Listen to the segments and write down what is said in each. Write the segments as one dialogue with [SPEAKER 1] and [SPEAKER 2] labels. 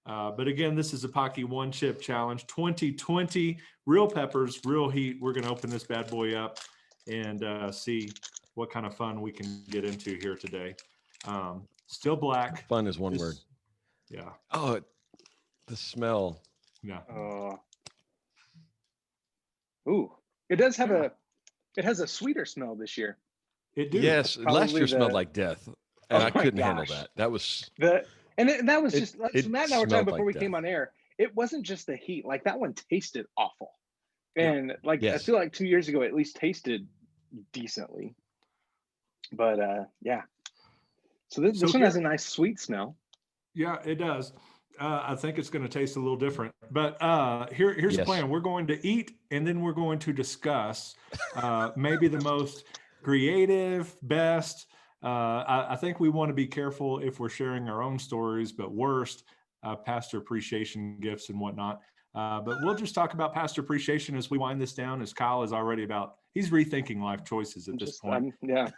[SPEAKER 1] But again, this is a Paqui One Chip Challenge 2020. Real peppers, real heat. We're going to open this bad boy up and see what kind of fun we can get into here today. Still black.
[SPEAKER 2] Fun is one word.
[SPEAKER 1] Yeah.
[SPEAKER 2] Oh, the smell.
[SPEAKER 1] Yeah.
[SPEAKER 3] Ooh, it does have it has a sweeter smell this year.
[SPEAKER 1] It do.
[SPEAKER 2] Yes, last year smelled like death, and I couldn't handle that. That was
[SPEAKER 3] that was just so Matt and I were talking before we
[SPEAKER 2] like
[SPEAKER 3] came on air. It wasn't just the heat; like that one tasted awful, and like
[SPEAKER 2] Yes.
[SPEAKER 3] I feel like 2 years ago it at least tasted decently. But yeah, so this one has a nice sweet smell.
[SPEAKER 1] Yeah, it does. I think it's going to taste a little different, but here's the plan. We're going to eat, and then we're going to discuss maybe the most creative, best. I think we want to be careful if we're sharing our own stories, but worst, pastor appreciation gifts and whatnot. But we'll just talk about pastor appreciation as we wind this down, as Kyle is already he's rethinking life choices at this point.
[SPEAKER 3] Yeah.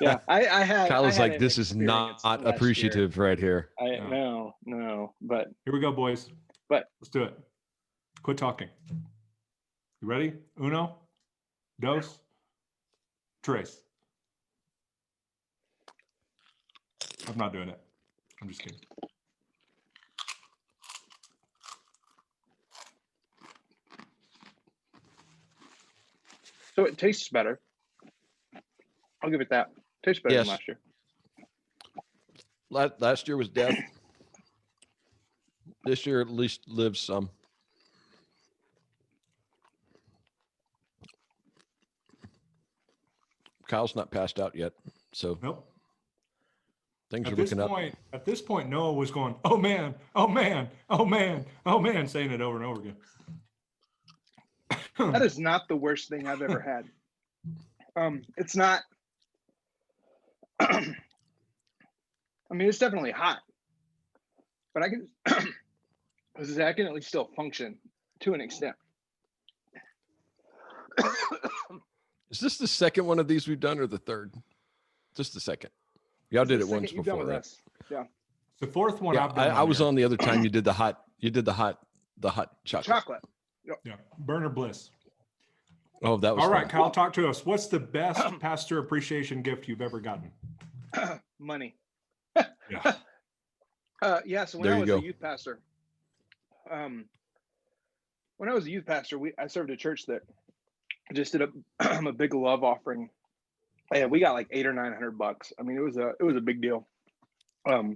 [SPEAKER 3] Yeah, I had.
[SPEAKER 2] Kyle is
[SPEAKER 3] like,
[SPEAKER 2] this is not appreciative right here.
[SPEAKER 3] No, but
[SPEAKER 1] here we go, boys.
[SPEAKER 3] But
[SPEAKER 1] let's do it. Quit talking. You ready? Uno, dos, tres. I'm not doing it. I'm just kidding.
[SPEAKER 3] So it tastes better. I'll give it that. Tastes better than last year.
[SPEAKER 2] Last year was death. This year at least lives some. Kyle's not passed out yet, so
[SPEAKER 1] nope.
[SPEAKER 2] Things are looking up.
[SPEAKER 1] At this point, Noah was going, "Oh man, oh man, oh man, oh man," saying it over and over again.
[SPEAKER 3] That is not the worst thing I've ever had. It's not. I mean, it's definitely hot, but I can at least still function to an extent.
[SPEAKER 2] Is this the second one of these we've done, or the third? Just the second. Y'all did it once before, right?
[SPEAKER 3] Yeah.
[SPEAKER 1] The fourth one.
[SPEAKER 2] Yeah,
[SPEAKER 1] I've done
[SPEAKER 2] I was on the other time. You did the hot chocolate.
[SPEAKER 3] Yep.
[SPEAKER 1] Yeah. Burner Bliss.
[SPEAKER 2] Oh, that was
[SPEAKER 1] all right.
[SPEAKER 2] fun.
[SPEAKER 1] Kyle, talk to us. What's the best pastor appreciation gift you've ever gotten?
[SPEAKER 3] Money.
[SPEAKER 1] Yeah.
[SPEAKER 3] Yeah. So when I was a youth pastor, I served a church that just did a big love offering, and we got like $800 or $900. I mean, it was a big deal. Wow.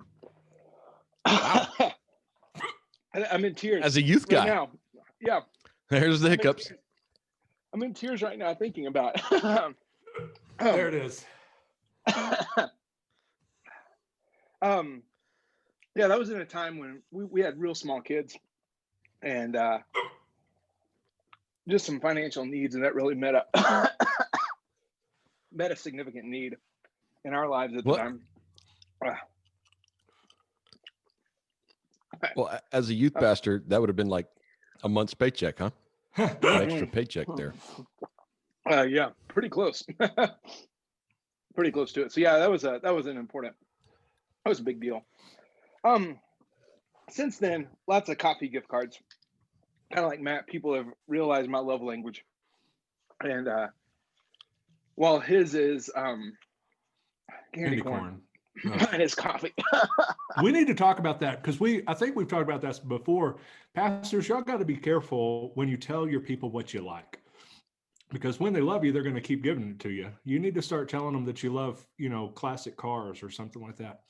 [SPEAKER 3] I'm in tears
[SPEAKER 2] as a youth guy.
[SPEAKER 3] right now. Yeah.
[SPEAKER 2] There's the hiccups.
[SPEAKER 3] I'm in tears right now thinking about it.
[SPEAKER 1] There it is.
[SPEAKER 3] Yeah, that was in a time when we had real small kids, and just some financial needs, and that really met a significant need in our lives at the time.
[SPEAKER 2] Well, as a youth pastor, that would have been like a month's paycheck, huh? An extra paycheck there.
[SPEAKER 3] Yeah, pretty close. Pretty close to it. So yeah, that was a big deal. Since then, lots of coffee gift cards. Kind of like Matt, people have realized my love language. And while his is candy corn. And his coffee.
[SPEAKER 1] We need to talk about that because I think we've talked about that before. Pastors, y'all got to be careful when you tell your people what you like, because when they love you, they're going to keep giving it to you. You need to start telling them that you love, classic cars or something like that.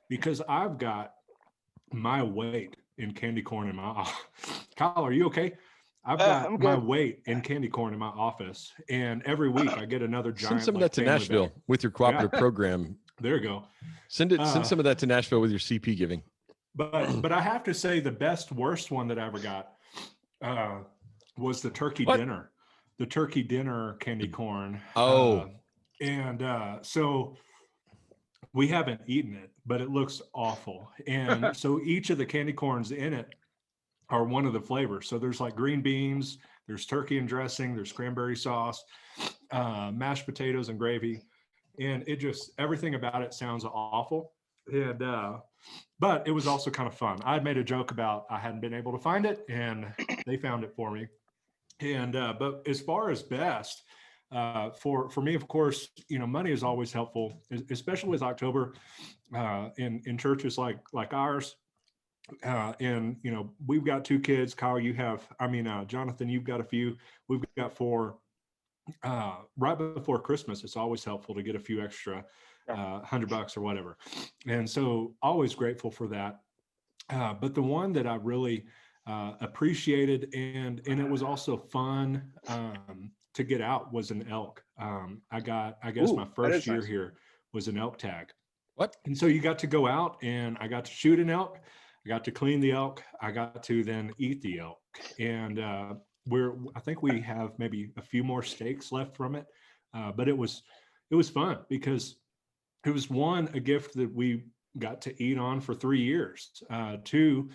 [SPEAKER 1] Because I've got my weight in candy corn in my Kyle, are you okay? I've got my weight in candy corn in my office, and every week I get another giant.
[SPEAKER 2] Send some of that to Nashville with your cooperative program.
[SPEAKER 1] There you go.
[SPEAKER 2] Send some of that to Nashville with your CP giving.
[SPEAKER 1] But I have to say the worst one that I ever got was the turkey dinner. The turkey dinner candy corn. So we haven't eaten it, but it looks awful. And so each of the candy corns in it are one of the flavors. So there's like green beans, there's turkey and dressing, there's cranberry sauce, mashed potatoes and gravy. And everything about it sounds awful. And but it was also kind of fun. I had made a joke about I hadn't been able to find it, and they found it for me. And but as far as best, for me, of course, money is always helpful, especially with October in churches like ours. And we've got 2 kids. Kyle, Jonathan, you've got a few. We've got 4. Right before Christmas, it's always helpful to get a few extra $100 or whatever. And so always grateful for that. But the one that I really appreciated and it was also fun to get out was an elk. I guess my first year
[SPEAKER 3] nice.
[SPEAKER 1] here was an elk tag.
[SPEAKER 2] What?
[SPEAKER 1] And so you got to go out and I got to shoot an elk. I got to clean the elk. I got to then eat the elk. And I think we have maybe a few more steaks left from it. But it was fun because it was a gift that we got to eat on for 3 years. 2,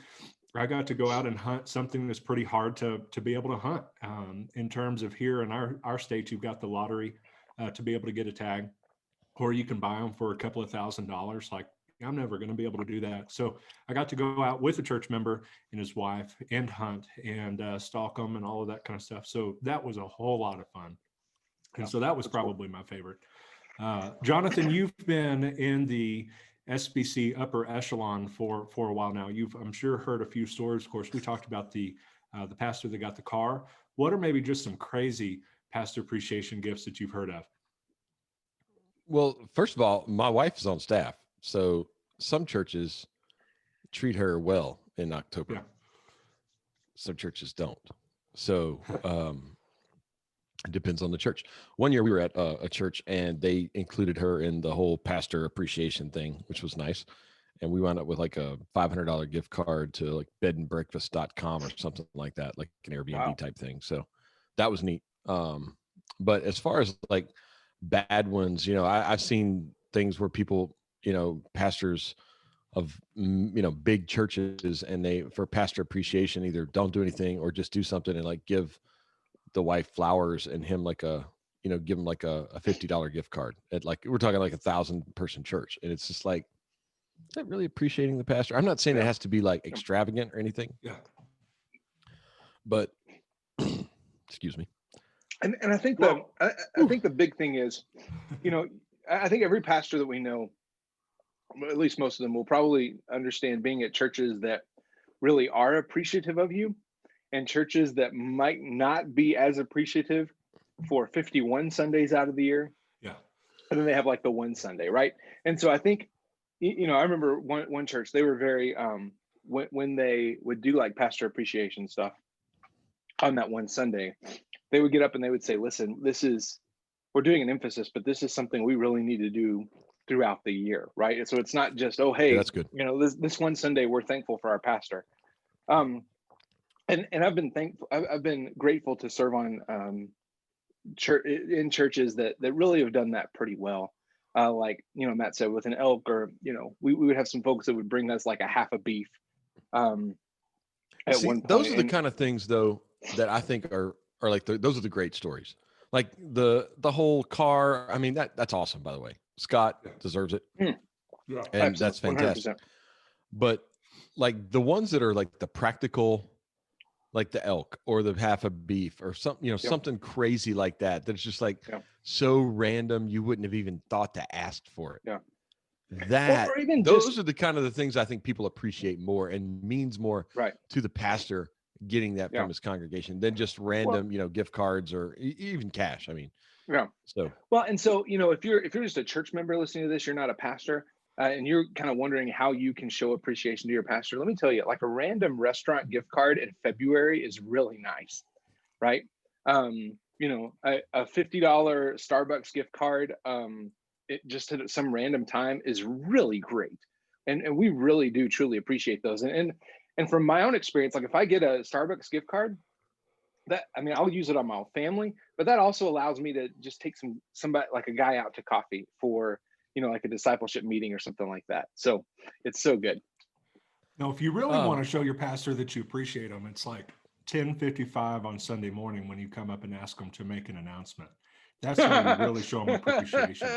[SPEAKER 1] I got to go out and hunt something that's pretty hard to be able to hunt. In terms of here in our state, you've got the lottery to be able to get a tag, or you can buy them for a couple of $1,000s. Like I'm never going to be able to do that. So I got to go out with a church member and his wife and hunt and stalk them and all of that kind of stuff. So that was a whole lot of fun. And so that was probably my favorite. Jonathan, you've been in the SBC upper echelon for a while now. You've, I'm sure, heard a few stories. Of course, we talked about the pastor that got the car. What are maybe just some crazy pastor appreciation gifts that you've heard of?
[SPEAKER 2] Well, first of all, my wife is on staff, so some churches treat her well in October.
[SPEAKER 1] Yeah.
[SPEAKER 2] Some churches don't. So it depends on the church. One year we were at a church and they included her in the whole pastor appreciation thing, which was nice. And we wound up with like a $500 gift card to like bedandbreakfast.com or something like that, like an Airbnb type thing. So that was neat. But as far as like bad ones, I've seen things where people, pastors of, big churches, and they, for pastor appreciation, either don't do anything or just do something and like give the wife flowers and him like give him like a $50 gift card at, like, we're talking like 1,000-person church. And it's just like, is that really appreciating the pastor? I'm not saying it has to be like extravagant or anything.
[SPEAKER 1] Yeah.
[SPEAKER 2] But excuse me.
[SPEAKER 3] And I think I think the big thing is, I think every pastor that we know, at least most of them, will probably understand being at churches that really are appreciative of you, and churches that might not be as appreciative for 51 Sundays out of the year.
[SPEAKER 1] Yeah.
[SPEAKER 3] And then they have like the one Sunday, right? And so I think, I remember one church, they were very, when they would do like pastor appreciation stuff on that one Sunday, they would get up and they would say, listen, we're doing an emphasis, but this is something we really need to do throughout the year, right? And so it's not just, oh, hey,
[SPEAKER 2] that's good.
[SPEAKER 3] This one Sunday, we're thankful for our pastor. And I've been grateful to serve on in churches that really have done that pretty well. Like, Matt said, with an elk, or, we would have some folks that would bring us like a half a beef. At
[SPEAKER 2] See,
[SPEAKER 3] one point.
[SPEAKER 2] Those are the kind of things though that I think are like those are the great stories. Like the whole car. I mean, that's awesome, by the way. Scott deserves it.
[SPEAKER 1] Yeah.
[SPEAKER 2] And
[SPEAKER 3] Absolutely,
[SPEAKER 2] that's fantastic.
[SPEAKER 3] 100%.
[SPEAKER 2] But like the ones that are like the practical, like the elk or the half a beef or something, something crazy like that, that's just like so random you wouldn't have even thought to ask for it.
[SPEAKER 3] Yeah.
[SPEAKER 2] That
[SPEAKER 3] or even
[SPEAKER 2] those are the kind of the things I think people appreciate more and means more
[SPEAKER 3] right
[SPEAKER 2] to the pastor getting that from his congregation than just random, gift cards or even cash. I mean,
[SPEAKER 3] and so, if you're just a church member listening to this, you're not a pastor, and you're kind of wondering how you can show appreciation to your pastor. Let me tell you, like a random restaurant gift card in February is really nice, right? A $50 Starbucks gift card, it just at some random time is really great. And we really do truly appreciate those. And from my own experience, like if I get a Starbucks gift card, I'll use it on my family, but that also allows me to just take somebody like a guy out to coffee for, like a discipleship meeting or something like that. So it's so good.
[SPEAKER 1] Now, if you really want to show your pastor that you appreciate them, it's like 10:55 on Sunday morning when you come up and ask them to make an announcement. That's how you really show them appreciation.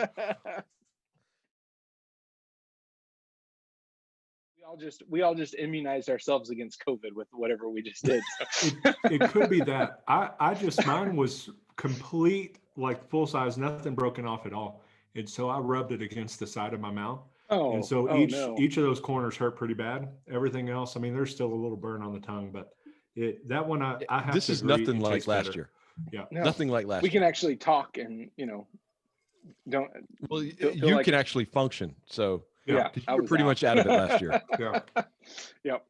[SPEAKER 3] we all just immunized ourselves against COVID with whatever we just did.
[SPEAKER 1] It could be that. Mine was complete, like full size, nothing broken off at all. And so I rubbed it against the side of my mouth.
[SPEAKER 3] Oh,
[SPEAKER 1] and so
[SPEAKER 3] no.
[SPEAKER 1] each of those corners hurt pretty bad. Everything else, I mean, there's still a little burn on the tongue, but that one I have
[SPEAKER 2] This
[SPEAKER 1] to
[SPEAKER 2] is
[SPEAKER 1] agree,
[SPEAKER 2] nothing
[SPEAKER 1] it
[SPEAKER 2] like
[SPEAKER 1] tastes
[SPEAKER 2] last
[SPEAKER 1] better.
[SPEAKER 2] year.
[SPEAKER 1] Yeah.
[SPEAKER 3] No,
[SPEAKER 2] Nothing like last
[SPEAKER 3] we
[SPEAKER 2] year.
[SPEAKER 3] can actually talk and, don't.
[SPEAKER 2] Well,
[SPEAKER 3] feel
[SPEAKER 2] you
[SPEAKER 3] like-
[SPEAKER 2] can actually function. So
[SPEAKER 1] Yeah.
[SPEAKER 2] 'cause
[SPEAKER 3] I
[SPEAKER 2] you were
[SPEAKER 3] was
[SPEAKER 2] pretty
[SPEAKER 3] out.
[SPEAKER 2] much out of it last year.
[SPEAKER 1] Yeah.
[SPEAKER 3] Yep.